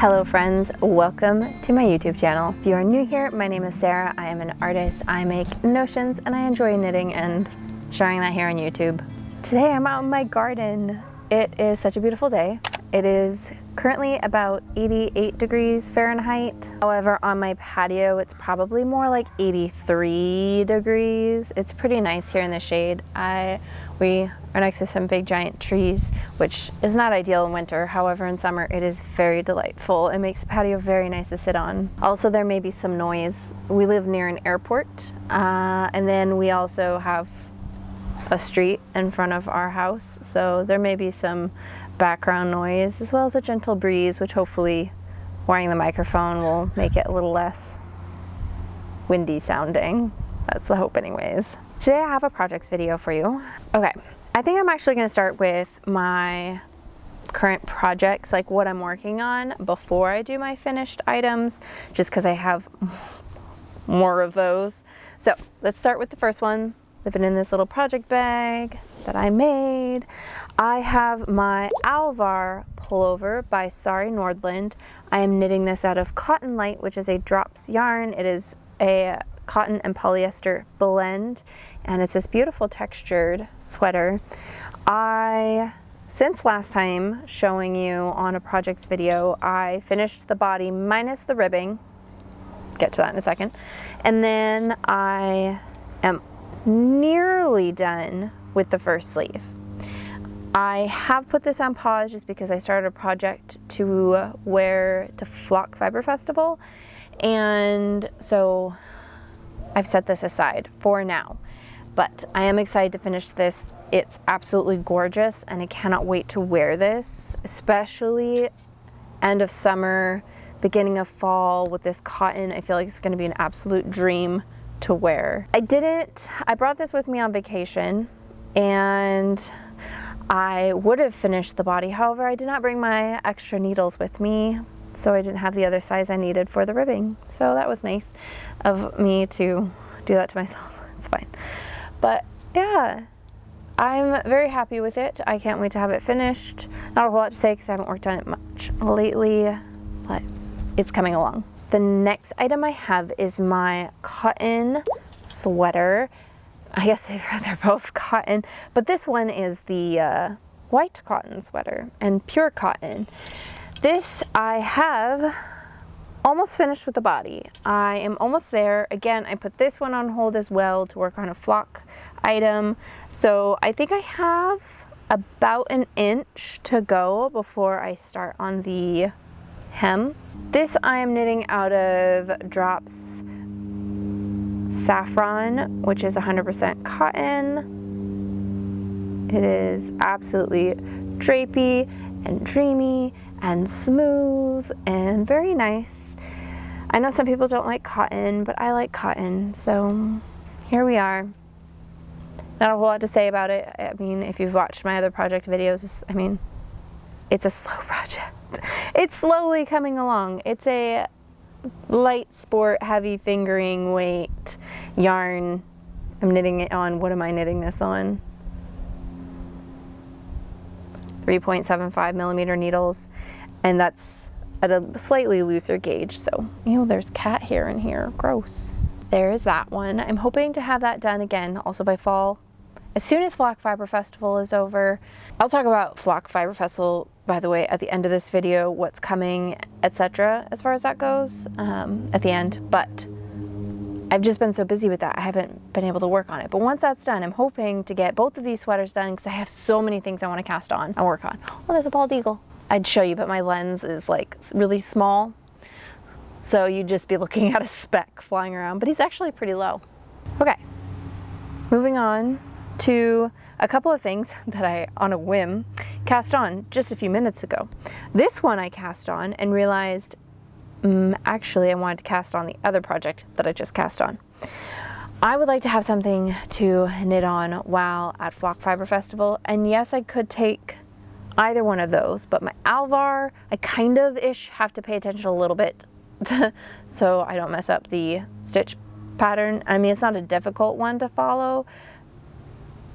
Hello friends, welcome to my YouTube channel. If you are new here, my name is Sarah. I am an artist. I make notions and I enjoy knitting and sharing that here on YouTube. Today I'm out in my garden. It is such a beautiful day. It is currently about 88 degrees Fahrenheit. However, on my patio, it's probably more like 83 degrees. It's pretty nice here in the shade. We are next to some big giant trees, which is not ideal in winter. However, in summer, it is very delightful. It makes the patio very nice to sit on. Also, there may be some noise. We live near an airport, and then we also have a street in front of our house, so there may be some background noise as well as a gentle breeze, which hopefully wearing the microphone will make it a little less windy sounding. That's the hope anyways. Today I have a projects video for you. Okay, I think I'm actually going to start with my current projects, like what I'm working on before I do my finished items, just because I have more of those. So let's start with the first one. Living in this little project bag that I made. I have my Alvar pullover by Sari Nordlund. I am knitting this out of Cotton Light, which is a drops yarn. It is a cotton and polyester blend, and it's this beautiful textured sweater. Since last time showing you on a projects video, I finished the body minus the ribbing. Get to that in a second. And then I am nearly done with the first sleeve. I have put this on pause just because I started a project to wear to Flock Fiber Festival, and so I've set this aside for now. But I am excited to finish this. It's absolutely gorgeous and I cannot wait to wear this, especially end of summer, beginning of fall with this cotton. I feel like it's going to be an absolute dream to wear. I brought this with me on vacation and I would have finished the body. However, I did not bring my extra needles with me, so I didn't have the other size I needed for the ribbing. So that was nice of me to do that to myself. It's fine. But yeah, I'm very happy with it. I can't wait to have it finished. Not a whole lot to say because I haven't worked on it much lately, but it's coming along. The next item I have is my cotton sweater. I guess they're both cotton, but this one is the white cotton sweater and pure cotton. This I have almost finished with the body. I am almost there. Again, I put this one on hold as well to work on a flock item. So I think I have about an inch to go before I start on the hem. This I am knitting out of drops Safran, which is 100% cotton. It is absolutely drapey and dreamy and smooth and very nice. I know some people don't like cotton, but I like cotton, so here we are. Not a whole lot to say about it. I mean, if you've watched my other project videos, I mean, it's a slow project. It's slowly coming along. It's a light sport, heavy fingering weight yarn. I'm knitting it on, what am I knitting this on? 3.75 millimeter needles, and that's at a slightly looser gauge. So, there's cat hair in here, gross. There is that one. I'm hoping to have that done again also by fall. As soon as Flock Fiber Festival is over. I'll talk about Flock Fiber Festival, by the way, at the end of this video, what's coming, etc. as far as that goes, at the end. But I've just been so busy with that, I haven't been able to work on it. But once that's done, I'm hoping to get both of these sweaters done because I have so many things I want to cast on and work on. Oh, there's a bald eagle. I'd show you, but my lens is like really small. So you'd just be looking at a speck flying around, but he's actually pretty low. Okay, moving on to a couple of things that I, on a whim, cast on just a few minutes ago. This one I cast on and realized, actually I wanted to cast on the other project that I just cast on. I would like to have something to knit on while at Flock Fiber Festival, and yes, I could take either one of those, but my Alvar, I kind of-ish have to pay attention a little bit so I don't mess up the stitch pattern. I mean, it's not a difficult one to follow,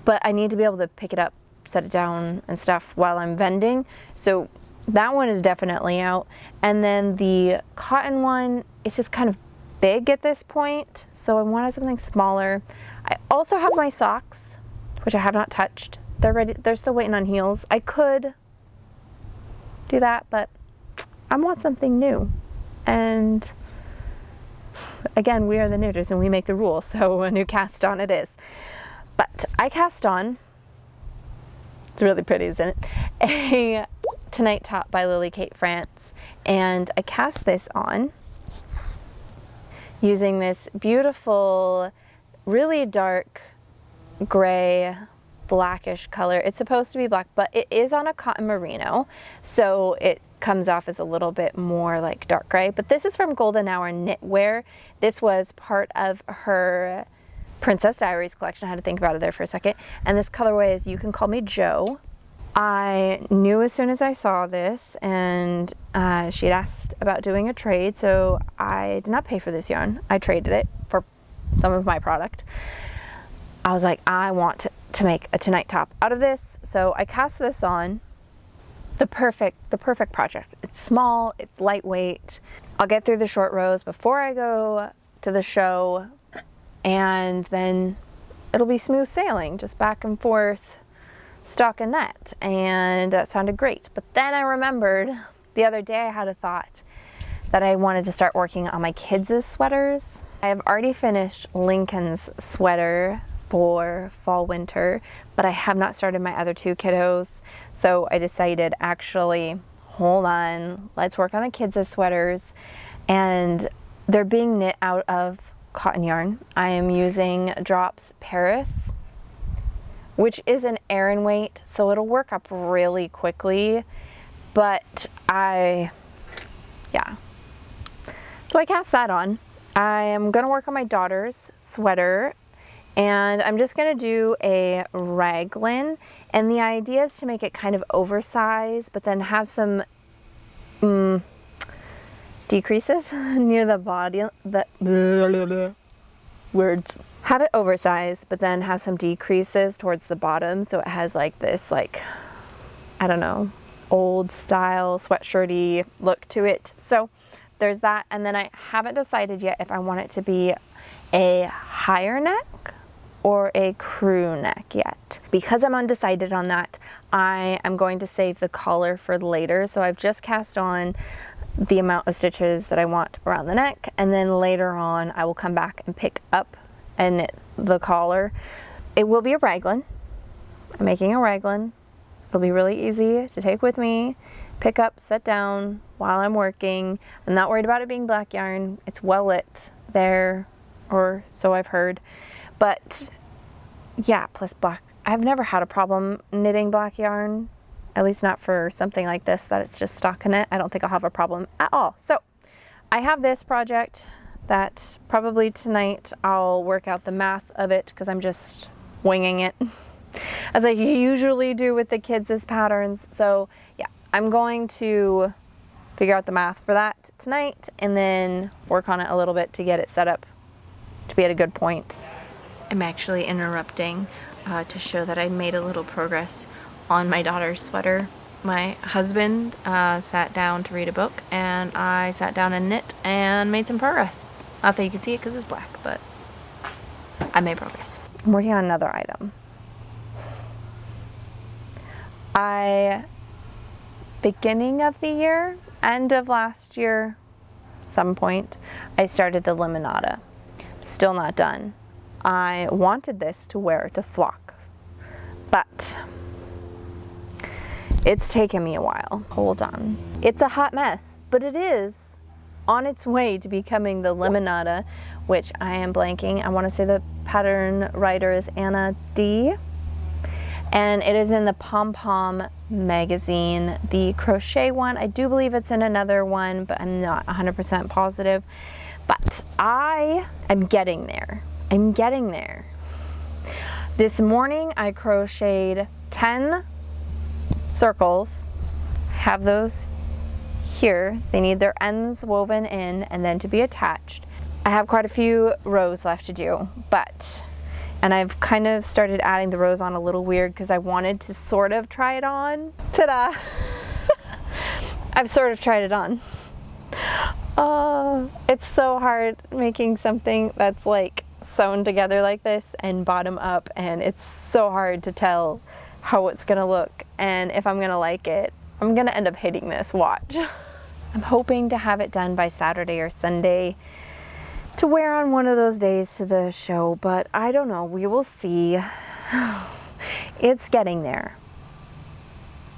but I need to be able to pick it up, set it down and stuff while I'm vending. So that one is definitely out. And then the cotton one, it's just kind of big at this point, so I wanted something smaller. I also have my socks, which I have not touched. They're ready, they're still waiting on heels. I could do that, but I want something new. And again, we are the neuters and we make the rules, so a new cast on it is. But I cast on, it's really pretty, isn't it? A Tonight top by Lily Kate France, and I cast this on using this beautiful, really dark gray, blackish color. It's supposed to be black, but it is on a cotton merino, so it comes off as a little bit more like dark gray. But this is from Golden Hour Knitwear. This was part of her Princess Diaries collection. I had to think about it there for a second. And this colorway is You Can Call Me Joe. I knew as soon as I saw this, and she'd asked about doing a trade, so I did not pay for this yarn. I traded it for some of my product. I was like, I want to make a Tonight top out of this, so I cast this on. The perfect project. It's small, it's lightweight. I'll get through the short rows before I go to the show, and then it'll be smooth sailing, just back and forth, stockinette, and that sounded great. But then I remembered the other day I had a thought that I wanted to start working on my kids' sweaters. I have already finished Lincoln's sweater for fall winter, but I have not started my other two kiddos, so I decided, actually, hold on, let's work on the kids' sweaters. And they're being knit out of cotton yarn. I am using Drops Paris, which is an Aran weight, so it'll work up really quickly, but yeah. So I cast that on. I am gonna work on my daughter's sweater, and I'm just gonna do a raglan, and the idea is to make it kind of oversized, but then have some decreases near the body, words. Have it oversized, but then have some decreases towards the bottom, so it has like this, like, I don't know, old style sweatshirty look to it. So there's that, and then I haven't decided yet if I want it to be a higher neck or a crew neck yet. Because I'm undecided on that, I am going to save the collar for later. So I've just cast on the amount of stitches that I want around the neck, and then later on I will come back and pick up and knit the collar. It will be a raglan. I'm making a raglan. It'll be really easy to take with me, pick up, set down while I'm working. I'm not worried about it being black yarn. It's well lit there, or so I've heard. But yeah, plus black. I've never had a problem knitting black yarn, at least not for something like this that it's just stockinette. I don't think I'll have a problem at all. So I have this project that probably tonight I'll work out the math of it, because I'm just winging it as I usually do with the kids' patterns. So yeah, I'm going to figure out the math for that tonight and then work on it a little bit to get it set up to be at a good point. I'm actually interrupting to show that I made a little progress on my daughter's sweater. My husband sat down to read a book, and I sat down and knit and made some progress. Not that you can see it because it's black, but I made progress. I'm working on another item. Beginning of the year, end of last year, some point, I started the limonada. Still not done. I wanted this to wear to flock, but it's taken me a while. Hold on. It's a hot mess, but it is on its way to becoming the limonada, which I am blanking. I want to say the pattern writer is Anna D. And it is in the Pom Pom magazine, the crochet one. I do believe it's in another one, but I'm not 100% positive. But I am getting there. I'm getting there. This morning I crocheted 10 circles. Have those here. They need their ends woven in and then to be attached. I have quite a few rows left to do, and I've kind of started adding the rows on a little weird because I wanted to sort of try it on. Ta-da! I've sort of tried it on. It's so hard making something that's like sewn together like this and bottom up, and it's so hard to tell how it's gonna look and if I'm gonna like it. I'm gonna end up hating this, watch. I'm hoping to have it done by Saturday or Sunday to wear on one of those days to the show, but I don't know, we will see. It's getting there.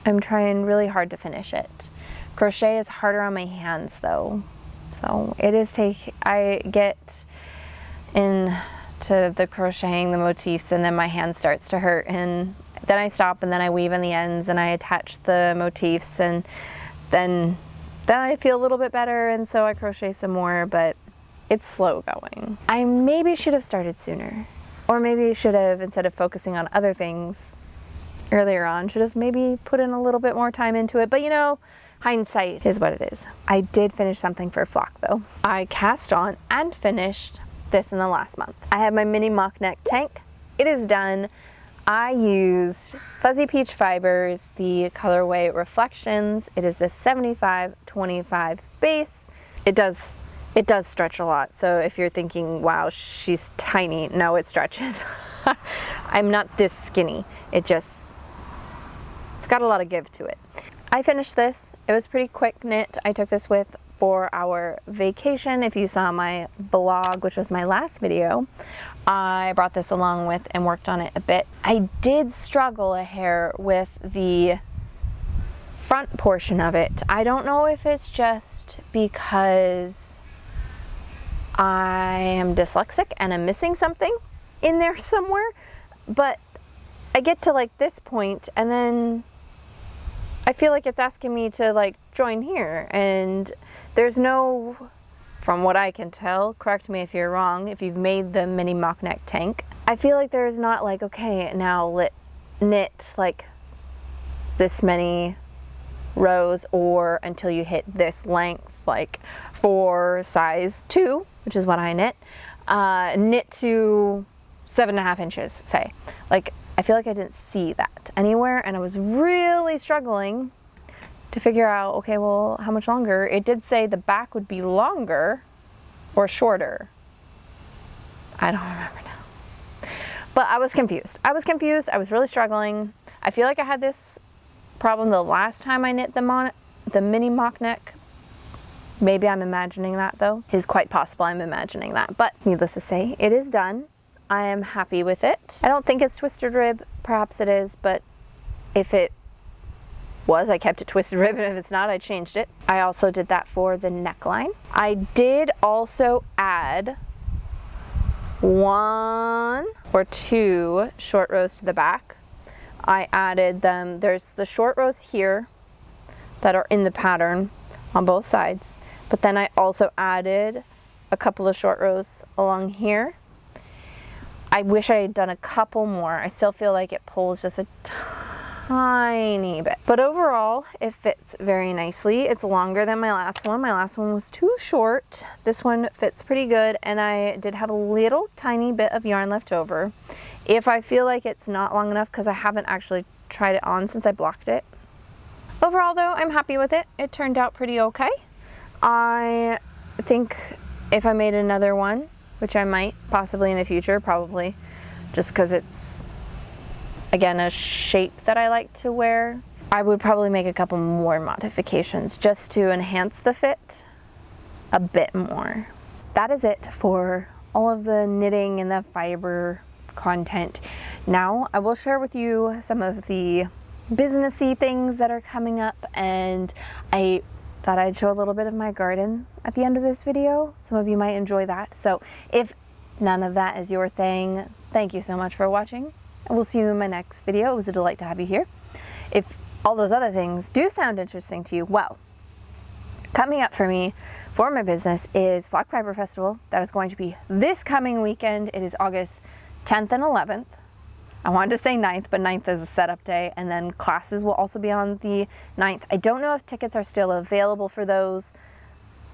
I'm trying really hard to finish it. Crochet is harder on my hands though, so it is I get into the crocheting the motifs and then my hand starts to hurt, and then I stop and then I weave in the ends and I attach the motifs, and then I feel a little bit better, and so I crochet some more, but it's slow going. I maybe should have started sooner, or maybe I should have, instead of focusing on other things earlier on, should have maybe put in a little bit more time into it, but you know, hindsight is what it is. I did finish something for Flock though. I cast on and finished this in the last month. I have my mini mock neck tank. It is done. I used Fuzzy Peach Fibers, the colorway Reflections. It is a 75-25 base. It does stretch a lot, so if you're thinking, wow, she's tiny, no, it stretches. I'm not this skinny. It's got a lot of give to it. I finished this. It was pretty quick knit. I took this with for our vacation. If you saw my vlog, which was my last video, I brought this along with and worked on it a bit. I did struggle a hair with the front portion of it. I don't know if it's just because I am dyslexic and I'm missing something in there somewhere, but I get to like this point and then I feel like it's asking me to like join here, and there's no, from what I can tell, correct me if you're wrong, if you've made the mini mock neck tank, I feel like there's not like, okay, now knit like this many rows or until you hit this length, like for size 2, which is what I knit to 7.5 inches, say. Like, I feel like I didn't see that anywhere, and I was really struggling to figure out, okay, well, how much longer? It did say the back would be longer or shorter. I don't remember now. But I was confused. I was really struggling. I feel like I had this problem the last time I knit the mini mock neck. Maybe I'm imagining that though. It is quite possible I'm imagining that. But needless to say, it is done. I am happy with it. I don't think it's twisted rib. Perhaps it is, but if it was, I kept it twisted rib, and if it's not, I changed it. I also did that for the neckline. I did also add 1 or 2 short rows to the back. I added them, there's the short rows here that are in the pattern on both sides, but then I also added a couple of short rows along here. I wish I had done a couple more. I still feel like it pulls just a tiny bit. But overall, it fits very nicely. It's longer than my last one. My last one was too short. This one fits pretty good, and I did have a little tiny bit of yarn left over. If I feel like it's not long enough, because I haven't actually tried it on since I blocked it. Overall though, I'm happy with it. It turned out pretty okay. I think if I made another one, which I might possibly in the future, probably, just because it's, again, a shape that I like to wear, I would probably make a couple more modifications just to enhance the fit a bit more. That is it for all of the knitting and the fiber content. Now I will share with you some of the businessy things that are coming up, and I thought I'd show a little bit of my garden at the end of this video. Some of you might enjoy that. So if none of that is your thing, thank you so much for watching, and we'll see you in my next video. It was a delight to have you here. If all those other things do sound interesting to you, well, coming up for me for my business is Flock Fiber Festival. That is going to be this coming weekend. It is August 10th and 11th. I wanted to say 9th, but 9th is a setup day, and then classes will also be on the 9th. I don't know if tickets are still available for those.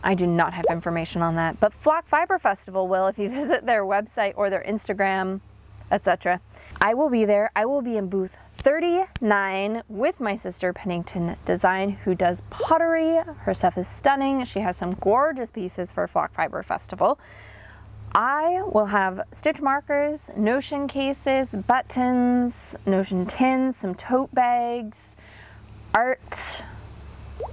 I do not have information on that, but Flock Fiber Festival will if you visit their website or their Instagram, etc. I will be there. I will be in booth 39 with my sister Pennington Design, who does pottery. Her stuff is stunning. She has some gorgeous pieces for Flock Fiber Festival. I will have stitch markers, notion cases, buttons, notion tins, some tote bags, art,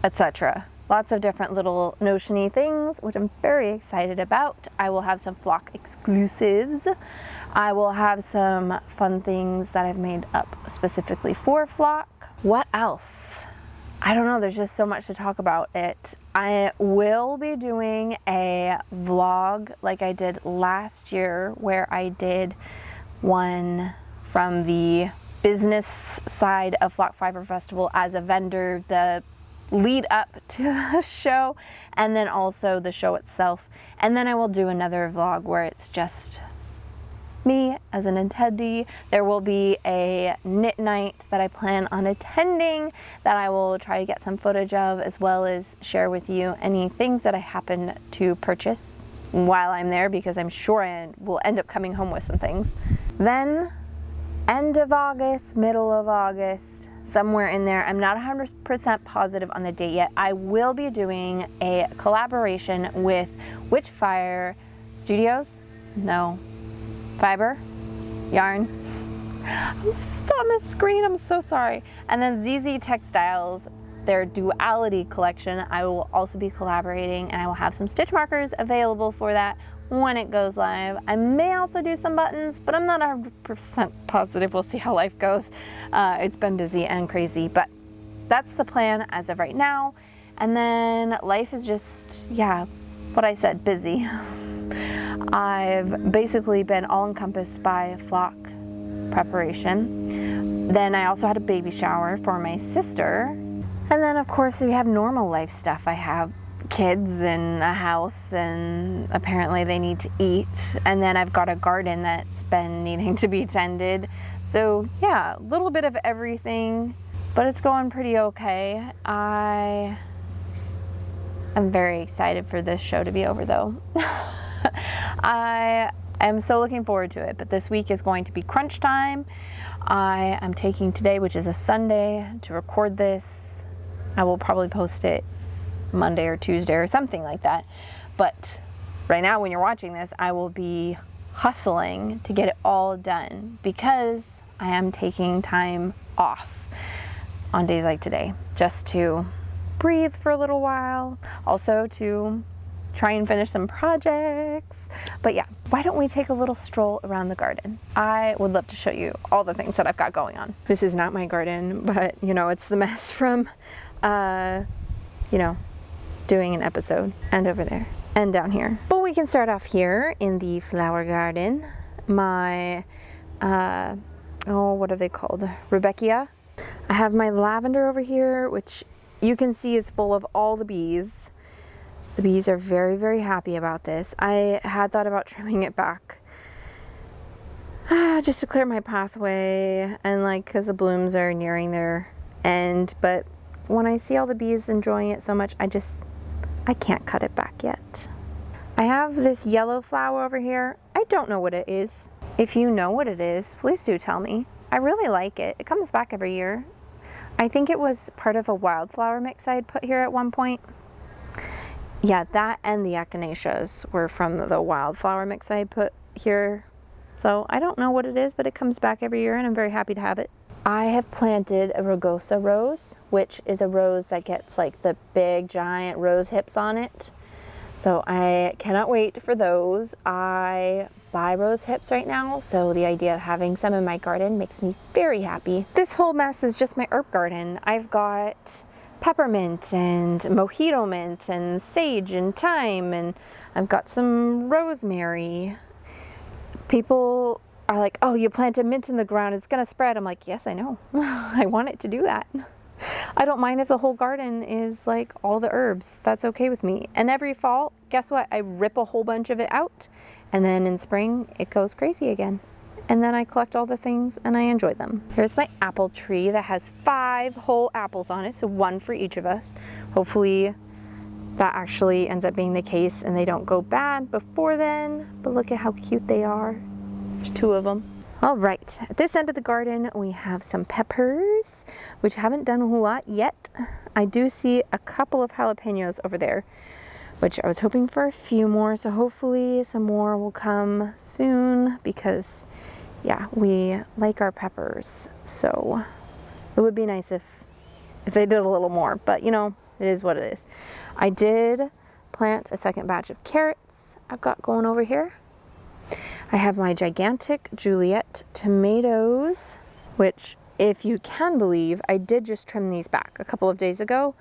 etc. Lots of different little notion-y things, which I'm very excited about. I will have some Flock exclusives. I will have some fun things that I've made up specifically for Flock. What else? I don't know, there's just so much to talk about it. I will be doing a vlog like I did last year, where I did one from the business side of Flock Fiber Festival as a vendor, the lead up to the show, and then also the show itself. And then I will do another vlog where it's just me as an attendee. There will be a knit night that I plan on attending that I will try to get some footage of, as well as share with you any things that I happen to purchase while I'm there, because I'm sure I will end up coming home with some things. Then end of August, middle of August, somewhere in there, I'm not 100% positive on the date yet, I will be doing a collaboration with Witchfire Studios? No. Fiber? Yarn? I'm still on the screen, I'm so sorry. And then ZZ Textiles, their Duality collection, I will also be collaborating, and I will have some stitch markers available for that when it goes live. I may also do some buttons, but I'm not 100% positive. We'll see how life goes. It's been busy and crazy, but that's the plan as of right now. And then life is just, yeah, what I said, busy. I've basically been all encompassed by Flock preparation. Then I also had a baby shower for my sister. And then of course we have normal life stuff. I have kids and a house, and apparently they need to eat. And then I've got a garden that's been needing to be tended. So yeah, a little bit of everything, but it's going pretty okay. I am very excited for this show to be over though. I am so looking forward to it, but this week is going to be crunch time. I am taking today, which is a Sunday, to record this. I will probably post it Monday or Tuesday or something like that. But right now when you're watching this, I will be hustling to get it all done, because I am taking time off on days like today just to breathe for a little while, also to try and finish some projects. But yeah, why don't we take a little stroll around the garden? I would love to show you all the things that I've got going on. This is not my garden, but you know, it's the mess from you know, doing an episode, and over there and down here. But we can start off here in the flower garden. My oh, what are they called? Rebecca. I have my lavender over here, which you can see is full of all the bees. The bees are very, very happy about this. I had thought about trimming it back just to clear my pathway, and like, because the blooms are nearing their end. But when I see all the bees enjoying it so much, I can't cut it back yet. I have this yellow flower over here. I don't know what it is. If you know what it is, please do tell me. I really like it. It comes back every year. I think it was part of a wildflower mix I had put here at one point. Yeah, that and the echinaceas were from the wildflower mix I put here. So I don't know what it is, but it comes back every year, and I'm very happy to have it. I have planted a rugosa rose, which is a rose that gets like the big giant rose hips on it. So I cannot wait for those. I buy rose hips right now, so the idea of having some in my garden makes me very happy. This whole mess is just my herb garden. I've got peppermint and mojito mint and sage and thyme, and I've got some rosemary. People are like, oh, you planted mint in the ground, it's gonna spread. I'm like, yes, I know. I want it to do that. I don't mind if the whole garden is like all the herbs. That's okay with me. And every fall, guess what? I rip a whole bunch of it out, and then in spring it goes crazy again. And then I collect all the things and I enjoy them. Here's my apple tree that has 5 whole apples on it, so 1 for each of us. Hopefully that actually ends up being the case and they don't go bad before then. But look at how cute they are. There's 2 of them. All right, at this end of the garden, we have some peppers, which I haven't done a whole lot yet. I do see a couple of jalapenos over there, which I was hoping for a few more, so hopefully some more will come soon because, yeah, we like our peppers. So it would be nice if they did a little more, but you know, it is what it is. I did plant a second batch of carrots I've got going over here. I have my gigantic Juliet tomatoes, which, if you can believe, I did just trim these back a couple of days ago,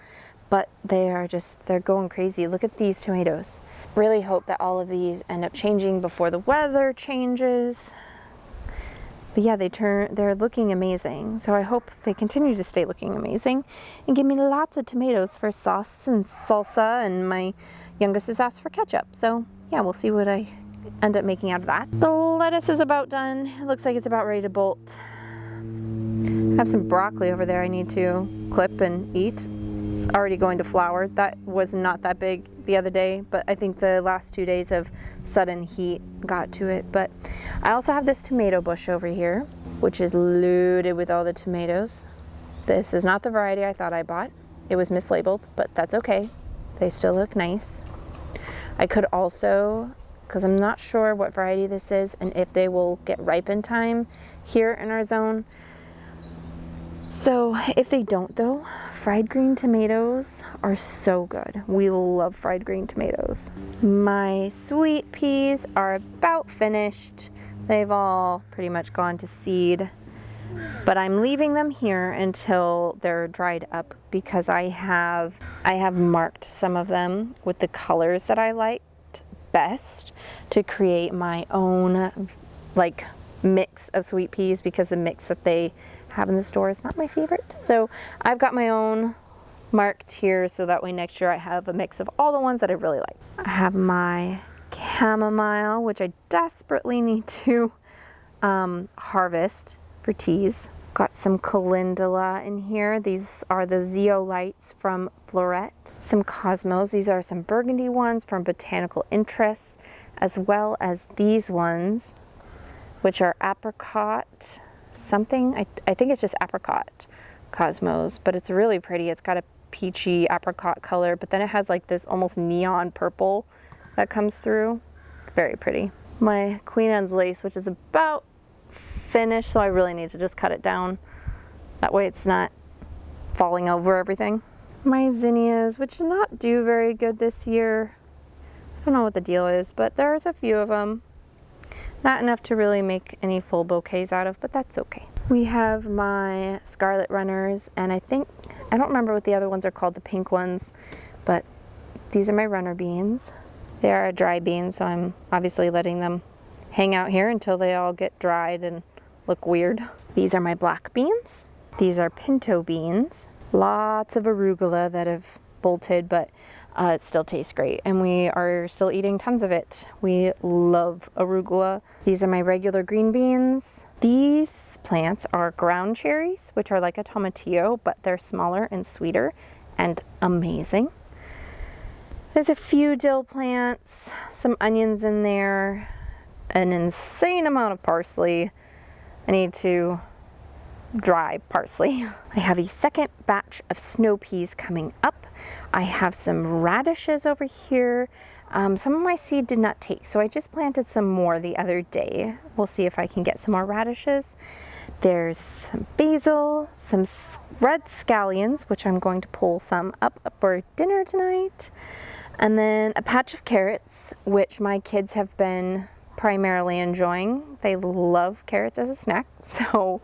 but they're going crazy. Look at these tomatoes. Really hope that all of these end up changing before the weather changes. But yeah, they're looking amazing. So I hope they continue to stay looking amazing and give me lots of tomatoes for sauce and salsa, and my youngest has asked for ketchup. So yeah, we'll see what I end up making out of that. The lettuce is about done. It looks like it's about ready to bolt. I have some broccoli over there I need to clip and eat. It's already going to flower. That was not that big the other day, but I think the last 2 days of sudden heat got to it. But I also have this tomato bush over here, which is loaded with all the tomatoes. This is not the variety I thought I bought. It was mislabeled, but that's okay. They still look nice. I could also, because I'm not sure what variety this is and if they will get ripe in time here in our zone. So if they don't though, fried green tomatoes are so good. We love fried green tomatoes. My sweet peas are about finished. They've all pretty much gone to seed, but I'm leaving them here until they're dried up because I have marked some of them with the colors that I liked best to create my own like mix of sweet peas, because the mix that they have in the store is not my favorite. So I've got my own marked here so that way next year I have a mix of all the ones that I really like. I have my chamomile, which I desperately need to harvest for teas. Got some calendula in here. These are the zeolites from Floret. Some cosmos. These are some burgundy ones from Botanical Interests, as well as these ones, which are apricot something. I think it's just apricot cosmos, but it's really pretty. It's got a peachy apricot color, but then it has like this almost neon purple that comes through. It's very pretty. My Queen Anne's lace, which is about finished, so I really need to just cut it down. That way it's not falling over everything. My zinnias, which did not do very good this year. I don't know what the deal is, but there's a few of them. Not enough to really make any full bouquets out of, but that's okay. We have my scarlet runners, and I don't remember what the other ones are called, the pink ones, but these are my runner beans. They are a dry bean, so I'm obviously letting them hang out here until they all get dried and look weird. These are my black beans. These are pinto beans. Lots of arugula that have bolted, but it still tastes great, and we are still eating tons of it. We love arugula. These are my regular green beans. These plants are ground cherries, which are like a tomatillo, but they're smaller and sweeter and amazing. There's a few dill plants, some onions in there, an insane amount of parsley. I need to dry parsley. I have a second batch of snow peas coming up. I have some radishes over here. Some of my seed did not take, so I just planted some more the other day. We'll see if I can get some more radishes. There's some basil, some red scallions, which I'm going to pull some up for dinner tonight. And then a patch of carrots, which my kids have been primarily enjoying. They love carrots as a snack, so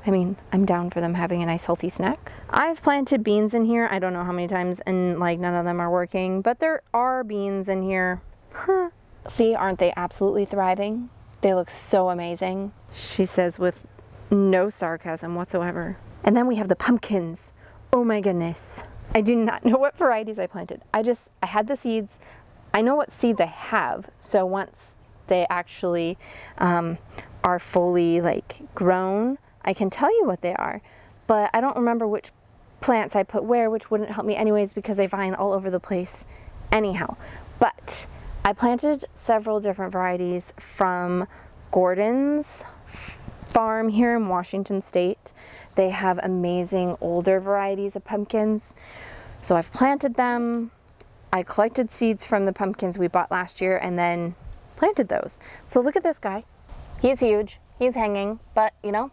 I mean, I'm down for them having a nice healthy snack. I've planted beans in here, I don't know how many times, and like none of them are working, but there are beans in here. See, aren't they absolutely thriving? They look so amazing, she says with no sarcasm whatsoever. And then we have the pumpkins. Oh my goodness. I do not know what varieties I planted. I had the seeds. I know what seeds I have, so once they actually are fully like grown, I can tell you what they are, but I don't remember which plants I put where, which wouldn't help me anyways because they vine all over the place anyhow. But I planted several different varieties from Gordon's farm here in Washington State. They have amazing older varieties of pumpkins. So I've planted them. I collected seeds from the pumpkins we bought last year and then planted those. So look at this guy. He's huge, he's hanging, but you know,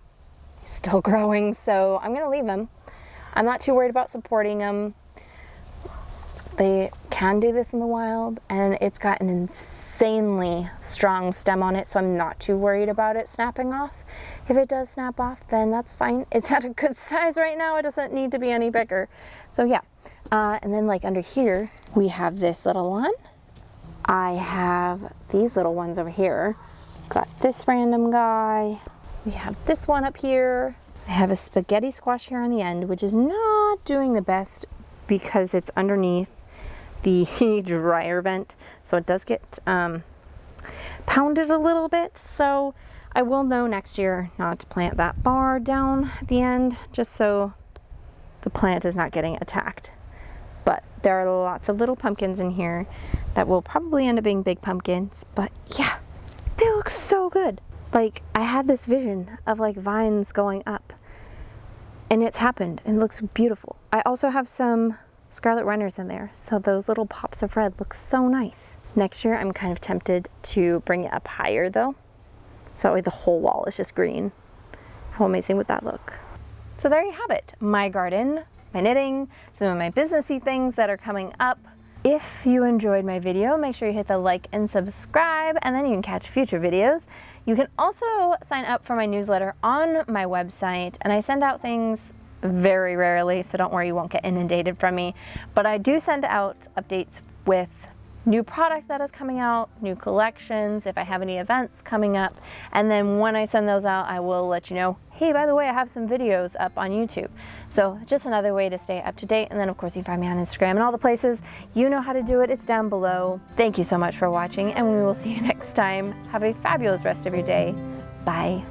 he's still growing, so I'm gonna leave him. I'm not too worried about supporting him. They can do this in the wild, and it's got an insanely strong stem on it, so I'm not too worried about it snapping off. If it does snap off, then that's fine. It's at a good size right now. It doesn't need to be any bigger. So yeah, and then like under here, we have this little one. I have these little ones over here. Got this random guy. We have this one up here. I have a spaghetti squash here on the end, which is not doing the best because it's underneath the dryer vent, so it does get pounded a little bit. So I will know next year not to plant that far down the end, just so the plant is not getting attacked. But there are lots of little pumpkins in here that will probably end up being big pumpkins. But yeah, they look so good. Like, I had this vision of like vines going up, and it's happened and it looks beautiful. I also have some scarlet runners in there, so those little pops of red look so nice. Next year I'm kind of tempted to bring it up higher though, so that way the whole wall is just green. How amazing would that look? So there you have it, my garden, my knitting, some of my businessy things that are coming up. If you enjoyed my video, make sure you hit the like and subscribe, and then you can catch future videos. You can also sign up for my newsletter on my website, and I send out things very rarely, so don't worry, you won't get inundated from me. But I do send out updates with new product that is coming out, new collections, if I have any events coming up. And then when I send those out, I will let you know, hey, by the way, I have some videos up on YouTube. So just another way to stay up to date. And then of course you find me on Instagram and all the places. You know how to do it, it's down below. Thank you so much for watching, and we will see you next time. Have a fabulous rest of your day. Bye.